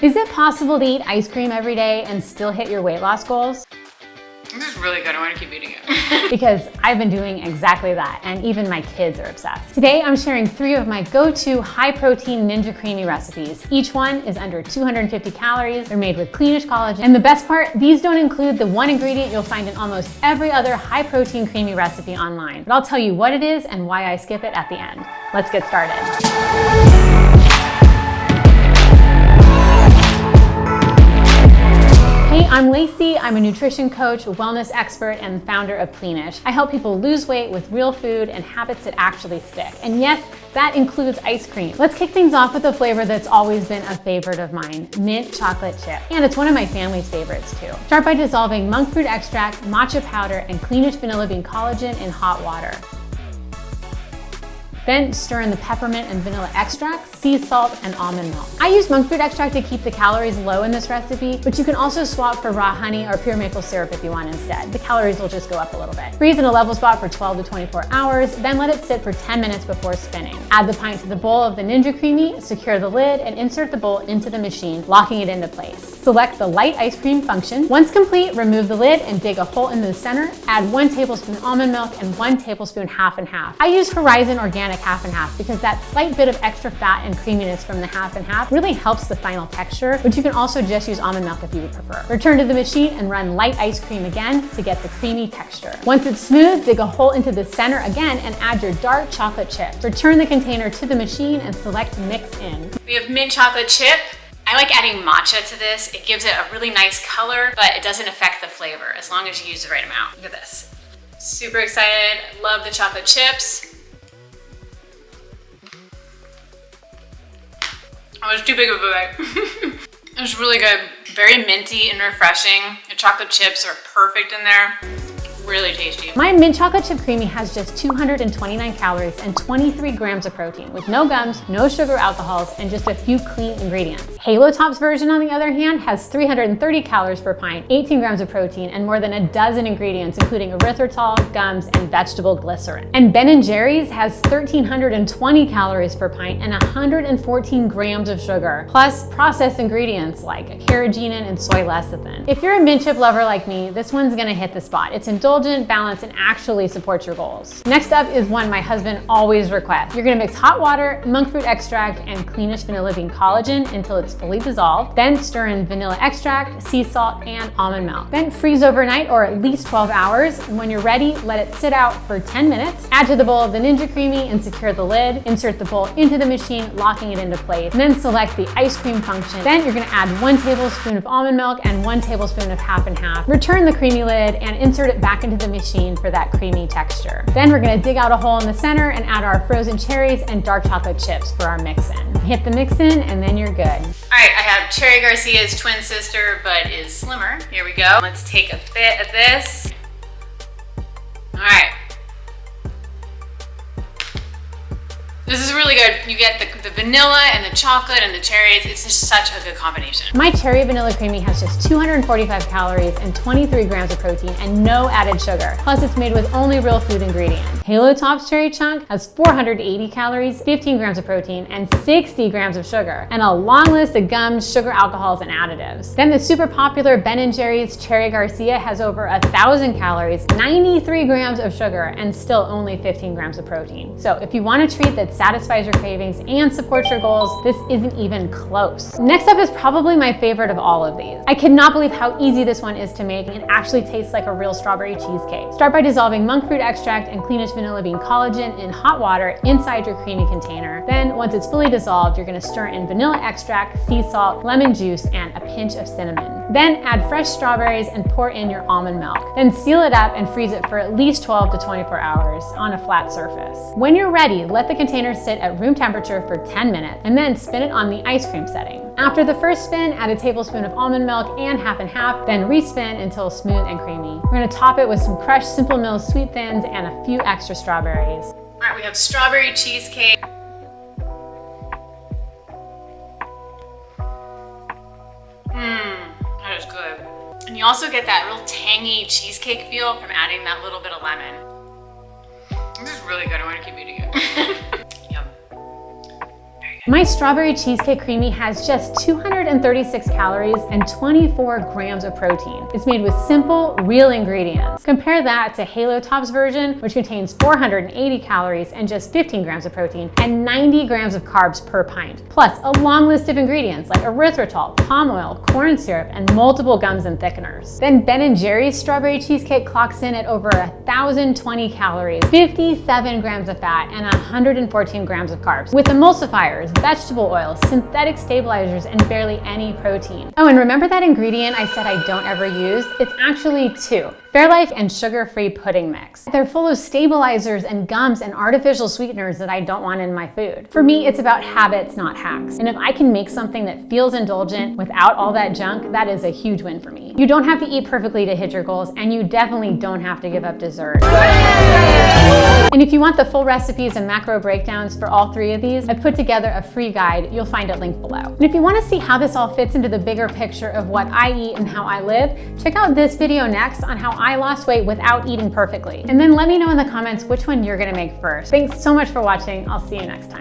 Is it possible to eat ice cream every day and still hit your weight loss goals? This is really good. I want to keep eating it. Because I've been doing exactly that, and even my kids are obsessed. Today, I'm sharing 3 of my go-to high-protein Ninja CREAMi recipes. Each one is under 250 calories. They're made with Cleanish collagen. And the best part, these don't include the one ingredient you'll find in almost every other high-protein CREAMi recipe online. But I'll tell you what it is and why I skip it at the end. Let's get started. Hey, I'm Lacey. I'm a nutrition coach, wellness expert, and founder of Cleanish. I help people lose weight with real food and habits that actually stick. And yes, that includes ice cream. Let's kick things off with a flavor that's always been a favorite of mine, mint chocolate chip. And it's one of my family's favorites too. Start by dissolving monk fruit extract, matcha powder, and Cleanish vanilla bean collagen in hot water. Then stir in the peppermint and vanilla extract, sea salt, and almond milk. I use monk fruit extract to keep the calories low in this recipe, but you can also swap for raw honey or pure maple syrup if you want instead. The calories will just go up a little bit. Freeze in a level spot for 12 to 24 hours, then let it sit for 10 minutes before spinning. Add the pint to the bowl of the Ninja CREAMi, secure the lid, and insert the bowl into the machine, locking it into place. Select the light ice cream function. Once complete, remove the lid and dig a hole in the center. Add 1 tablespoon almond milk and 1 tablespoon half and half. I use Horizon Organic half and half because that slight bit of extra fat and creaminess from the half and half really helps the final texture, but you can also just use almond milk if you would prefer. Return to the machine and run light ice cream again to get the creamy texture. Once it's smooth, dig a hole into the center again and add your dark chocolate chip. Return the container to the machine and select mix in. We have mint chocolate chip. I like adding matcha to this. It gives it a really nice color, but it doesn't affect the flavor as long as you use the right amount. Look at this. Super excited. Love the chocolate chips. Oh, it's too big of a bite. It's really good. Very minty and refreshing. The chocolate chips are perfect in there. Really tasty. My mint chocolate chip CREAMi has just 229 calories and 23 grams of protein with no gums, no sugar alcohols, and just a few clean ingredients. Halo Top's version, on the other hand, has 330 calories per pint, 18 grams of protein, and more than a dozen ingredients, including erythritol, gums, and vegetable glycerin. And Ben & Jerry's has 1,320 calories per pint and 114 grams of sugar, plus processed ingredients like carrageenan and soy lecithin. If you're a mint chip lover like me, this one's gonna hit the spot. It's indulgent, balanced, and actually supports your goals. Next up is one my husband always requests. You're gonna mix hot water, monk fruit extract, and Cleanish vanilla bean collagen until it's fully dissolved. Then stir in vanilla extract, sea salt, and almond milk. Then freeze overnight or at least 12 hours. And when you're ready, let it sit out for 10 minutes. Add to the bowl of the Ninja CREAMi and secure the lid. Insert the bowl into the machine, locking it into place. And then select the ice cream function. Then you're gonna add 1 tablespoon of almond milk and 1 tablespoon of half and half. Return the CREAMi lid and insert it back into the machine for that creamy texture. Then we're gonna dig out a hole in the center and add our frozen cherries and dark chocolate chips for our mix-in. Hit the mix-in and then you're good. All right, I have Cherry Garcia's twin sister, but is slimmer. Here we go. Let's take a bit of this. All right. This is really good. You get the vanilla and the chocolate and the cherries. It's just such a good combination. My cherry vanilla CREAMi has just 245 calories and 23 grams of protein and no added sugar. Plus it's made with only real food ingredients. Halo Top's cherry chunk has 480 calories, 15 grams of protein, and 60 grams of sugar, and a long list of gums, sugar alcohols, and additives. Then the super popular Ben & Jerry's Cherry Garcia has over 1,000 calories, 93 grams of sugar, and still only 15 grams of protein. So if you want a treat that satisfies your cravings and supports your goals, this isn't even close. Next up is probably my favorite of all of these. I cannot believe how easy this one is to make, and it actually tastes like a real strawberry cheesecake. Start by dissolving monk fruit extract and Cleanish vanilla bean collagen in hot water inside your CREAMi container. Then once it's fully dissolved, you're gonna stir in vanilla extract, sea salt, lemon juice, and a pinch of cinnamon. Then add fresh strawberries and pour in your almond milk. Then seal it up and freeze it for at least 12 to 24 hours on a flat surface. When you're ready, let the container sit at room temperature for 10 minutes and then spin it on the ice cream setting. After the first spin, add a tablespoon of almond milk and half and half, then respin until smooth and creamy. We're gonna top it with some crushed Simple Mills Sweet Thins and a few extra strawberries. All right, we have strawberry cheesecake. That is good. And you also get that real tangy cheesecake feel from adding that little bit of lemon. This is really good. I want to keep eating it. Yum. Very good. My strawberry cheesecake CREAMi has just 236 calories and 24 grams of protein. It's made with simple, real ingredients. Compare that to Halo Top's version, which contains 480 calories and just 15 grams of protein and 90 grams of carbs per pint, plus a long list of ingredients like erythritol, palm oil, corn syrup, and multiple gums and thickeners. Then Ben & Jerry's strawberry cheesecake clocks in at over 1,020 calories, 57 grams of fat, and 114 grams of carbs, with emulsifiers, vegetable oil, synthetic stabilizers, and barely any protein. Oh, and remember that ingredient I said I don't ever use? It's actually two. Fairlife and sugar-free pudding mix. They're full of stabilizers and gums and artificial sweeteners that I don't want in my food. For me, it's about habits, not hacks. And if I can make something that feels indulgent without all that junk, that is a huge win for me. You don't have to eat perfectly to hit your goals, and you definitely don't have to give up dessert. And if you want the full recipes and macro breakdowns for all three of these, I put together a free guide. You'll find it linked below. And if you want to see how this all fits into the bigger picture of what I eat and how I live, check out this video next on how I lost weight without eating perfectly. And then let me know in the comments which one you're gonna make first. Thanks so much for watching. I'll see you next time.